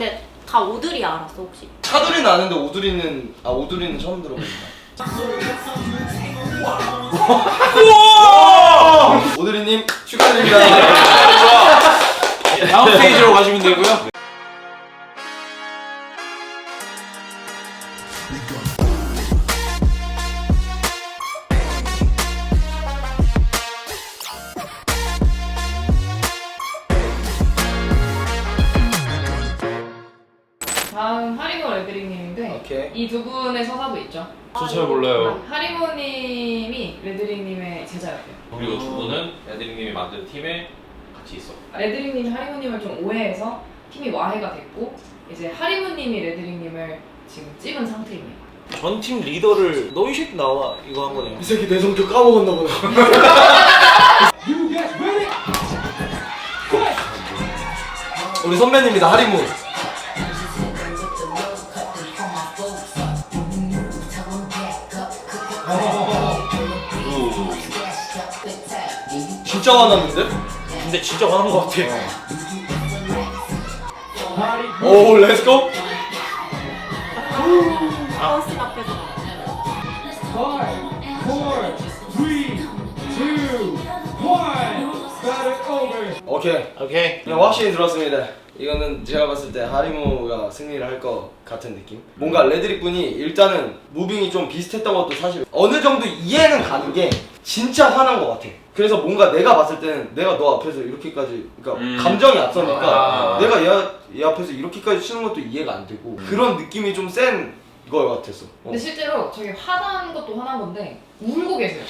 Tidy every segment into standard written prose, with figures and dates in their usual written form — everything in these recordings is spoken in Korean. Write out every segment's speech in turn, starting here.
근데 다 오드리 알았어 혹시? 차돌이는 아는데 오드리는 처음 들어본다. 오드리님 축하드립니다. 다음 스테이지로 가시면 되고요. 다음 하리모 레드링님인데 오케이. 이 두 분의 서사도 있죠. 저 잘 몰라요. 하리모님이 레드링님의 제자였대요. 그리고 두 분은 레드링님이 만든 팀에 같이 있어. 레드링님이 하리모님을 좀 오해해서 팀이 와해가 됐고 이제 하리모님이 레드링님을 지금 찍은 상태입니다. 전 팀 리더를 너 이 새끼 나와 이거 한 거네요. 이 새끼 내 성격 까먹었나 보네. 우리 선배님이다 하리무. 진짜 화났는데? 근데 진짜 화난 거 같아. 오 렛츠고. 버스 앞에서. 5, 4, 3, 2, 1. Battle over. 오케이. 오케이. 그냥 확신이 들었습니다. 이거는 제가 봤을 때 하리무가 승리를 할 것 같은 느낌? 뭔가 레드릭 분이 일단은 무빙이 좀 비슷했던 것도 사실 어느 정도 이해는 가는 게 진짜 화난 것 같아. 그래서 뭔가 내가 봤을 때는 내가 너 앞에서 이렇게까지 그러니까 감정이 앞서니까 내가 얘 앞에서 이렇게까지 치는 것도 이해가 안 되고 그런 느낌이 좀 센 거 같았어. 근데 실제로 저기 화난 것도 화난 건데 울고 계세요.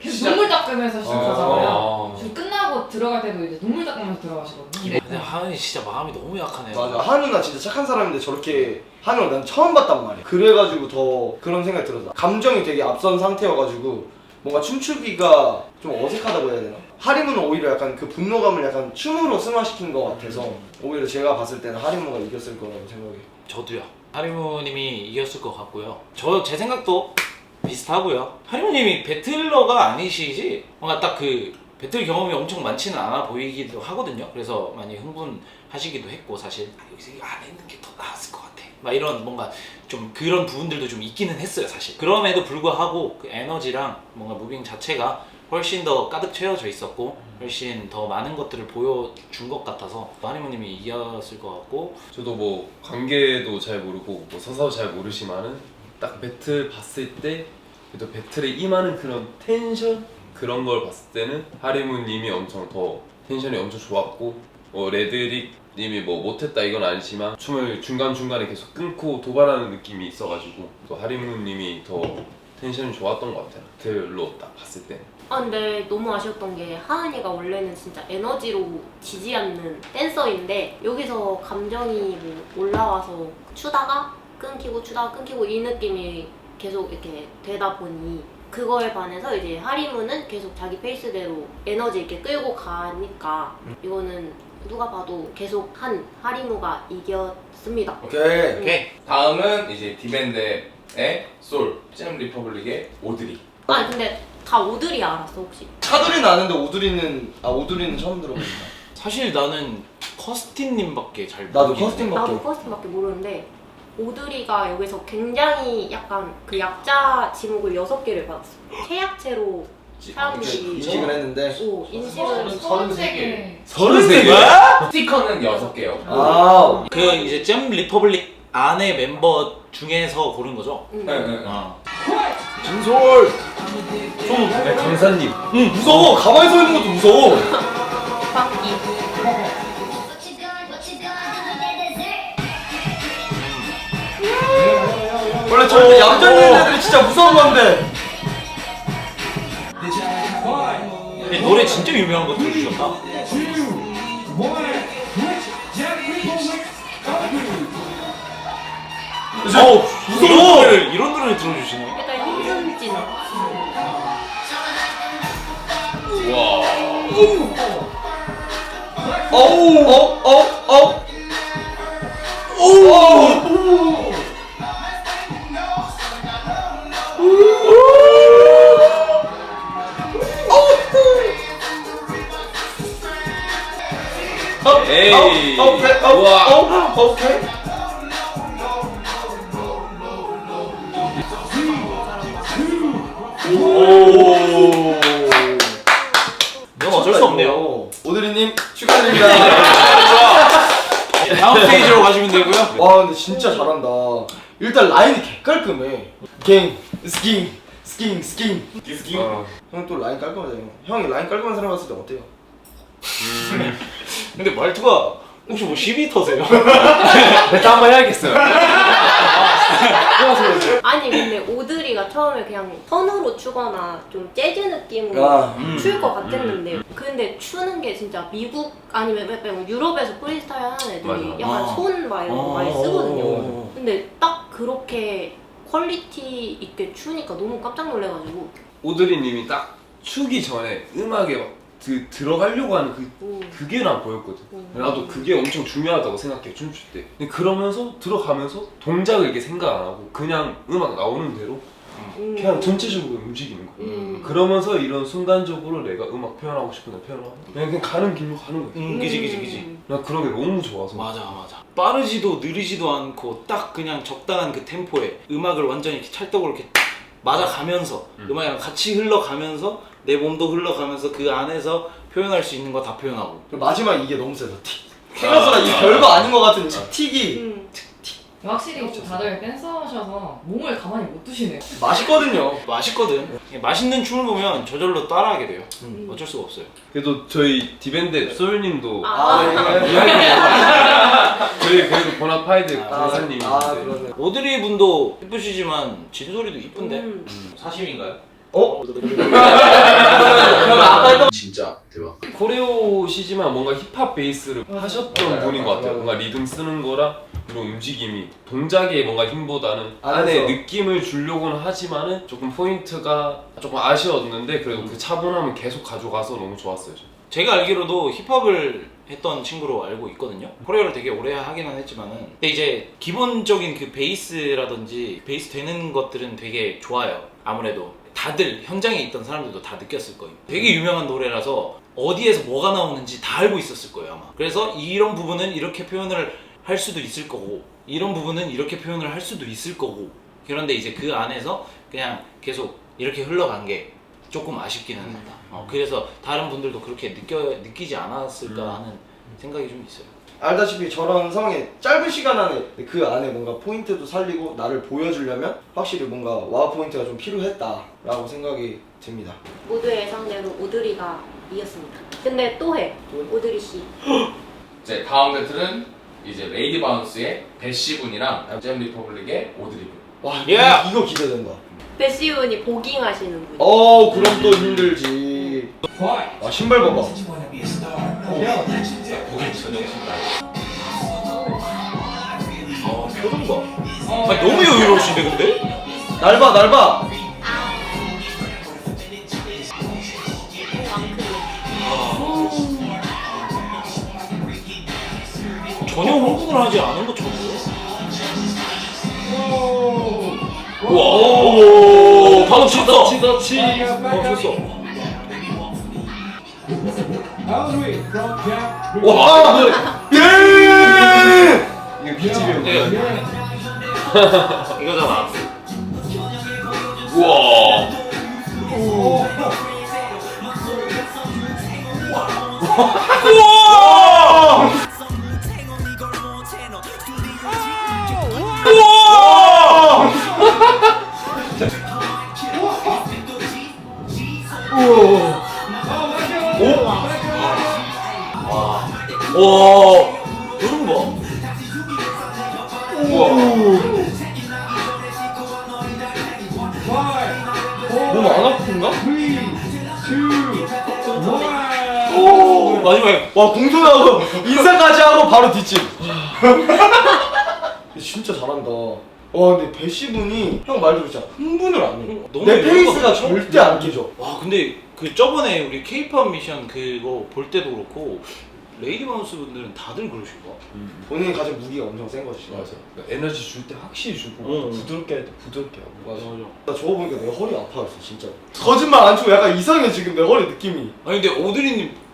계속 눈물 닦으면서 가잖아요. 지금 끝나고 들어갈 때도 이제 눈물 닦으면서 들어가시거든요. 근데 하은이 진짜 마음이 너무 약하네요. 맞아. 한우나 진짜 착한 사람인데 저렇게 한우를 난 처음 봤단 말이야. 그래가지고 더 그런 생각이 들었어. 감정이 되게 앞선 상태여가지고 뭔가 춤추기가 좀 어색하다고 해야 되나? 하리무는 오히려 약간 그 분노감을 약간 춤으로 승화시킨 것 같아서 오히려 제가 봤을 때는 하리무가 이겼을 거라고 생각해. 저도요. 하리무님이 이겼을 것 같고요. 제 생각도 비슷하고요. 하리무님이 배틀러가 아니시지 뭔가 딱 그 배틀 경험이 엄청 많지는 않아 보이기도 하거든요. 그래서 많이 흥분하시기도 했고 사실 여기서 이거 안 했는 게 더 나았을 것 같아. 막 이런 뭔가 좀 그런 부분들도 좀 있기는 했어요 사실. 그럼에도 불구하고 그 에너지랑 뭔가 무빙 자체가 훨씬 더 가득 채워져 있었고 훨씬 더 많은 것들을 보여준 것 같아서 하리무님이 이겼을 것 같고 저도 뭐 관계도 잘 모르고 뭐 서사도 잘 모르지만은 딱 배틀 봤을 때 또 배틀에 임하는 그런 텐션 그런 걸 봤을 때는 하리무님이 엄청 더 텐션이 엄청 좋았고 레드릭님이 뭐 못했다 이건 아니지만 춤을 중간중간에 계속 끊고 도발하는 느낌이 있어가지고 또 하리무님이 더 텐션이 좋았던 것 같아요. 배틀로 딱 봤을 때. 아 근데 너무 아쉬웠던 게 하은이가 원래는 진짜 에너지로 지지 않는 댄서인데 여기서 감정이 뭐 올라와서 추다가 끊기고 추다가 끊기고 이 느낌이 계속 이렇게 되다 보니 그거에 반해서 이제 하리무는 계속 자기 페이스대로 에너지 이렇게 끌고 가니까 이거는 누가 봐도 계속 한 하리무가 이겼습니다. 오케이. 오케이. 다음은 이제 디밴드의 솔, 잼 리퍼블릭의 오드리. 아니 근데 다 오드리 알았어 혹시? 차돌이는 아는데 오드리는 처음 들어본다. 사실 나는 커스틴님밖에 잘 나도 모르겠네. 커스팅밖에. 나도 커스팅밖에 모르는데 오드리가 여기서 굉장히 약간 그 약자 지목을 6개를 받았어. 최약체로 사람들이 인식을 했는데. 오, 인식을 33개. 33개? 스티커는 6개요. 아. 그 이제 잼 리퍼블릭 안에 멤버 중에서 고른 거죠? 네. 아. 진솔. 강사님. 무서워. 가만히 서 있는 것도 무서워. 바퀴. 원래 저렇게 얌전히 있는 애들이 진짜 무서운 건데. 근데 노래 진짜 유명한 거 들으셨다? 2, 1, Jack Republic 무서워! 이런 노래를 들어주시네. 약간 힘든진. 에이. 우와. 오케이. 오. 이건 어쩔 수 없네요. 오드리님 축하드립니다. 다음 스테이지로 가시면 되고요. 와 근데 진짜 잘한다. 일단 라인이 개 깔끔해. 갱, 스킹, 스킹. 형 또 라인 깔끔하잖아요. 형이 라인 깔끔한 사람 봤을 때 어때요? 근데 말투가 혹시 뭐 12터세요? 배트 한번 해야겠어요. 아니 근데 오드리가 처음에 그냥 턴으로 추거나 좀 재즈 느낌으로 출 것 같았는데 근데 추는 게 진짜 미국 아니면 약간 유럽에서 프리스타일 하는 애들이 맞아. 약간 손 막 이런 거 많이 쓰거든요. 근데 딱 그렇게 퀄리티 있게 추니까 너무 깜짝 놀래가지고 오드리님이 딱 추기 전에 음악에 막 들어가려고 하는 그게 난 보였거든. 나도 그게 엄청 중요하다고 생각해, 춤출 때. 근데 그러면서 들어가면서 동작을 이렇게 생각 안 하고 그냥 음악 나오는 대로 그냥 전체적으로 움직이는 거야. 그러면서 이런 순간적으로 내가 음악 표현하고 싶은 거 표현하고 그냥 가는 길로 가는 거야. 그지. 나 그런 게 너무 좋아서. 맞아. 빠르지도 느리지도 않고 딱 그냥 적당한 그 템포에 음악을 완전히 이렇게 찰떡으로 이렇게 맞아가면서 음악이랑 같이 흘러가면서 내 몸도 흘러가면서 그 안에서 표현할 수 있는 거 다 표현하고. 마지막 이게 너무 세다. 생각보다 이 별거 아닌 것 같은 틱이 확실히 다들 댄서셔서 몸을 가만히 못 두시네요. 맛있거든요. 맛있거든. 맛있는 춤을 보면 저절로 따라하게 돼요. 어쩔 수가 없어요. 그래도 저희 디밴드 솔님도 네. 저희 그래도 보나파이드 강사님이신데 그러네. 오드리 분도 예쁘시지만 진솔이도 이쁜데 사심인가요? 진짜 대박. 코레오시지만 뭔가 힙합 베이스를 하셨던 분인 것 같아요. 뭔가 리듬 쓰는 거랑 그리고 움직임이 동작에 뭔가 힘보다는 안에 느낌을 주려고는 하지만은 조금 포인트가 조금 아쉬웠는데 그래도 그 차분함을 계속 가져가서 너무 좋았어요. 제가 알기로도 힙합을 했던 친구로 알고 있거든요. 코레오를 되게 오래 하기는 했지만은 근데 이제 기본적인 그 베이스라든지 베이스 되는 것들은 되게 좋아요. 아무래도 다들 현장에 있던 사람들도 다 느꼈을 거예요. 되게 유명한 노래라서 어디에서 뭐가 나오는지 다 알고 있었을 거예요 아마. 그래서 이런 부분은 이렇게 표현을 할 수도 있을 거고 이런 부분은 이렇게 표현을 할 수도 있을 거고 그런데 이제 그 안에서 그냥 계속 이렇게 흘러간 게 조금 아쉽기는 했다. 그래서 다른 분들도 그렇게 느끼지 않았을까 하는 생각이 좀 있어요. 알다시피 저런 상황에 짧은 시간 안에 그 안에 뭔가 포인트도 살리고 나를 보여주려면 확실히 뭔가 와우 포인트가 좀 필요했다라고 생각이 듭니다. 모두의 예상대로 오드리가 이겼습니다. 근데 또 해. 오드리 씨. 이제 다음 배틀은 이제 레이디 바운스의 배시 분이랑 잼 리퍼블릭의 오드리 분. 와 예! 이거 기대된다. 베시운이 보깅하시는 분. 그럼 또 힘들지. 아 신발 봐봐. 표정 봐. 아니, 너무 여유로우신데 근데? 날 봐. 전혀 흥분을 하지 않은 것처럼. 와, 방금 쳤어. 쳤어. Audrey from Jack. 와 예! 이거 비집이야. 이거잖아. 우와. 우와! 우와! 우와! 와, 이런 거 봐. 우와. 몸 안 아픈가? 3, 2, 1. 오, 마지막에 와 공손하고 인사까지 하고 바로 뒷집. 진짜 잘한다. 와 근데 배시분이 형 말대로 진짜 흥분을 안 해. 너무 내 페이스가 여유가 절대 안 깨져. 와, 근데 그 저번에 우리 K-pop 미션 그거 볼 때도 그렇고 레이디 바운스 분들은 다들 그러신 거야. 본인이 가진 무기가 엄청 센 거지. 맞아. 에너지 줄 때 확실히 주고 부드럽게 할 때 부드럽게 하고. 맞아. 나 저거 보니까 내 허리 아파졌어 진짜. 거짓말 안 치고 약간 이상해 지금 내 허리 느낌이. 아니 근데 오드리님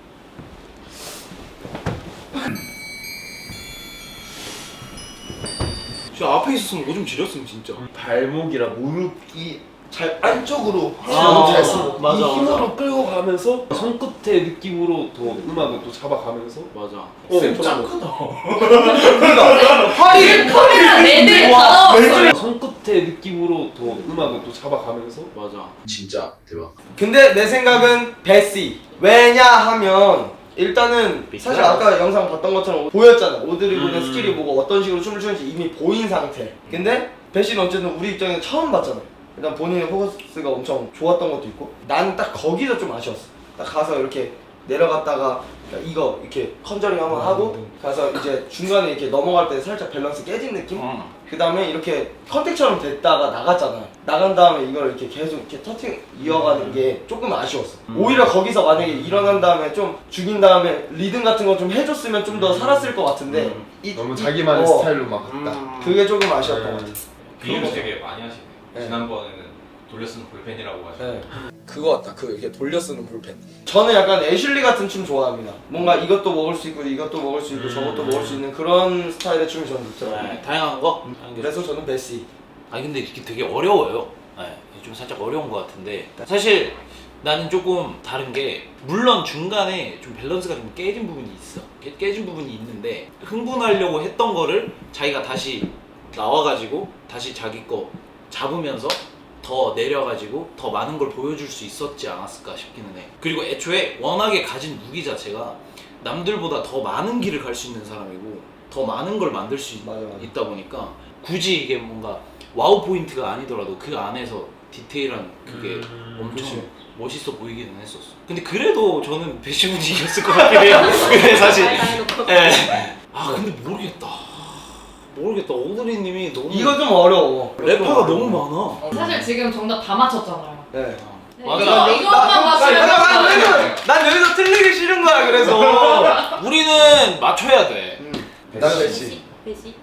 저 앞에 있었으면 오줌 지렸으면 진짜. 발목이랑 무릎이 잘 안쪽으로 아, 잘 쓰고 맞아, 이 힘으로 맞아. 끌고 가면서 손끝의 느낌으로 더 음악을 또 잡아가면서 맞아. 짱 크다. 팔이 카메라 4대 다 넣었어요. 손끝의 느낌으로 더 음악을 또 잡아가면서 맞아. 진짜 대박. 근데 내 생각은 베시. 왜냐하면 일단은 사실 아까 영상 봤던 것처럼 보였잖아. 오드리블의 스킬이 뭐고 어떤 식으로 춤을 추는지 이미 보인 상태. 근데 베시는 어쨌든 우리 입장에서 처음 봤잖아. 일단 본인의 포커스가 엄청 좋았던 것도 있고 나는 딱 거기서 좀 아쉬웠어. 딱 가서 이렇게 내려갔다가 이거 이렇게 컨저링 한번 하고 가서 이제 중간에 이렇게 넘어갈 때 살짝 밸런스 깨진 느낌? 그 다음에 이렇게 컨택처럼 됐다가 나갔잖아. 나간 다음에 이걸 이렇게 계속 이렇게 터팅 이어가는 게 조금 아쉬웠어. 오히려 거기서 만약에 일어난 다음에 좀 죽인 다음에 리듬 같은 거 좀 해줬으면 좀 더 살았을 것 같은데 너무 자기만의 스타일로 막 갔다. 그게 조금 아쉬웠던 것 같아. 비유를 되게 많이 하시네요. 네. 지난번에는 돌려 쓰는 볼펜이라고 하시고 네. 그거 같다. 그 이렇게 돌려 쓰는 볼펜. 저는 약간 애슐리 같은 춤 좋아합니다. 뭔가 이것도 먹을 수 있고 이것도 먹을 수 있고 저것도 먹을 수 있는 그런 스타일의 춤이 저는 좋더라고요. 네, 다양한 거. 그래서 저는 베시. 아니 근데 이게 되게 어려워요. 네, 좀 살짝 어려운 것 같은데 사실 나는 조금 다른 게 물론 중간에 좀 밸런스가 좀 깨진 부분이 있어. 깨진 부분이 있는데 흥분하려고 했던 거를 자기가 다시 나와가지고 다시 자기 거 잡으면서 더 내려가지고 더 많은 걸 보여줄 수 있었지 않았을까 싶기는 해. 그리고 애초에 워낙에 가진 무기 자체가 남들보다 더 많은 길을 갈 수 있는 사람이고 더 많은 걸 만들 수 맞아. 있다 보니까 굳이 이게 뭔가 와우 포인트가 아니더라도 그 안에서 디테일한 그게 엄청 그치. 멋있어 보이기는 했었어. 근데 그래도 저는 배시분이 이겼을 것 같긴 해요. 근데 사실 예. 아 근데 모르겠다. 오드리님이 너무 이거 좀 어려워. 래퍼가 너무 많아. 사실 지금 정답 다 맞췄잖아요. 네. 맞아. 이것만 맞추면 난 여기서 틀리기 싫은 거야. 그래서. 우리는 맞춰야 돼. 난 베시. 베시?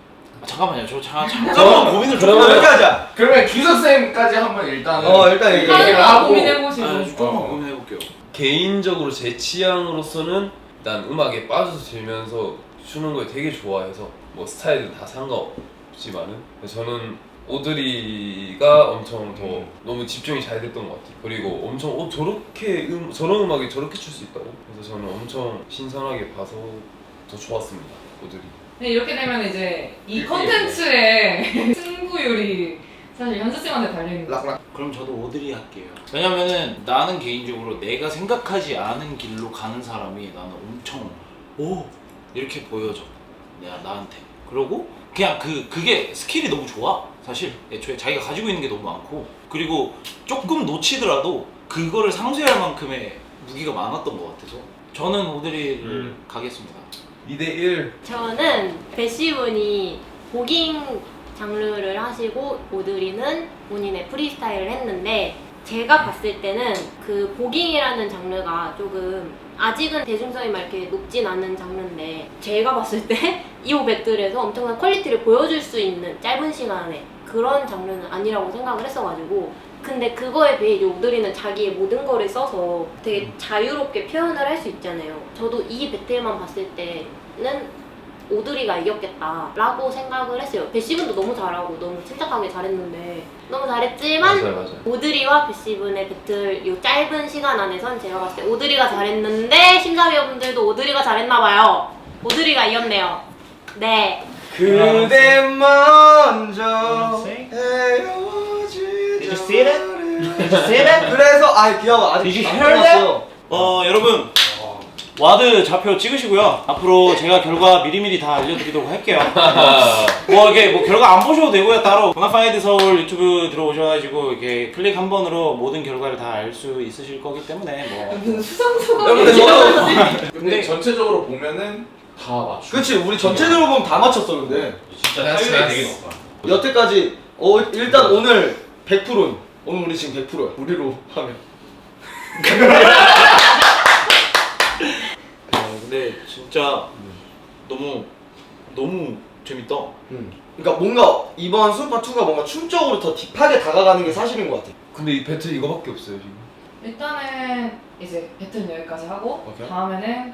잠깐만요. 잠깐만 고민을 좀 그러면 해요. 이렇게 하자. 그러면 기석쌤까지 한번 일단은 일단 얘기해. 얘기를 하나 하고 고민해보시고. 조금만 고민해볼게요. 개인적으로 제 취향으로서는 일단 음악에 빠져서 들면서 추는 걸 되게 좋아해서 뭐 스타일은 다 상관없지만은 저는 오드리가 엄청 더 너무 집중이 잘 됐던 것 같아요. 그리고 엄청 저렇게 저런 음악에 저렇게 출 수 있다고? 그래서 저는 엄청 신선하게 봐서 더 좋았습니다. 오드리. 네, 이렇게 되면 이제 이 이렇게 컨텐츠의 승부율이 사실 현수쌤한테 달려있는 거죠. 그럼 저도 오드리 할게요. 왜냐면은 나는 개인적으로 내가 생각하지 않은 길로 가는 사람이 나는 엄청 오 이렇게 보여져. 내가 나한테. 그러고 그냥 그게 스킬이 너무 좋아. 사실 애초에 자기가 가지고 있는 게 너무 많고 그리고 조금 놓치더라도 그거를 상쇄할 만큼의 무기가 많았던 것 같아서 저는 오드리를 가겠습니다. 2대1. 저는 베시분이 보깅 장르를 하시고 오드리는 본인의 프리스타일을 했는데 제가 봤을 때는 그 보깅이라는 장르가 조금 아직은 대중성이 막 이렇게 높진 않은 장르인데 제가 봤을 때 이호 배틀에서 엄청난 퀄리티를 보여줄 수 있는 짧은 시간에 그런 장르는 아니라고 생각을 했어가지고 근데 그거에 비해 이제 오드리는 자기의 모든 거를 써서 되게 자유롭게 표현을 할 수 있잖아요. 저도 이 배틀만 봤을 때는 오드리가 이겼겠다라고 생각을 했어요. 배시분도 너무 잘하고 너무 침착하게 잘했는데 너무 잘했지만 맞아요. 오드리와 배시분의 배틀 이 짧은 시간 안에선 제가 봤을 때 오드리가 잘했는데 심사위원분들도 오드리가 잘했나봐요. 오드리가 이겼네요. 네. 그대 먼저 헤어지자. 그래서 귀여워. 아직 안 끝났어. 여러분 와드 좌표 찍으시고요. 앞으로 제가 결과 미리미리 다 알려드리도록 할게요. 이게 결과 안 보셔도 되고요. 따로 보나파이드 서울 유튜브 들어오셔가지고 이렇게 클릭 한 번으로 모든 결과를 다 알 수 있으실 거기 때문에 무슨 수상소감 근데 저는 근데 전체적으로 보면은 다 맞추. 그치 우리 전체적으로 보면 다 맞췄어. 근데 진짜 타율이 되게 높아. 여태까지 일단 오늘 100%임. 오늘 우리 지금 100%야. 우리로 하면. 근데 진짜 너무 재밌다. 그러니까 뭔가 이번 수파2가 뭔가 춤적으로 더 딥하게 다가가는 게 사실인 것 같아. 근데 이 배틀 이거밖에 없어요 지금. 일단은 이제 배틀 여기까지 하고 오케이. 다음에는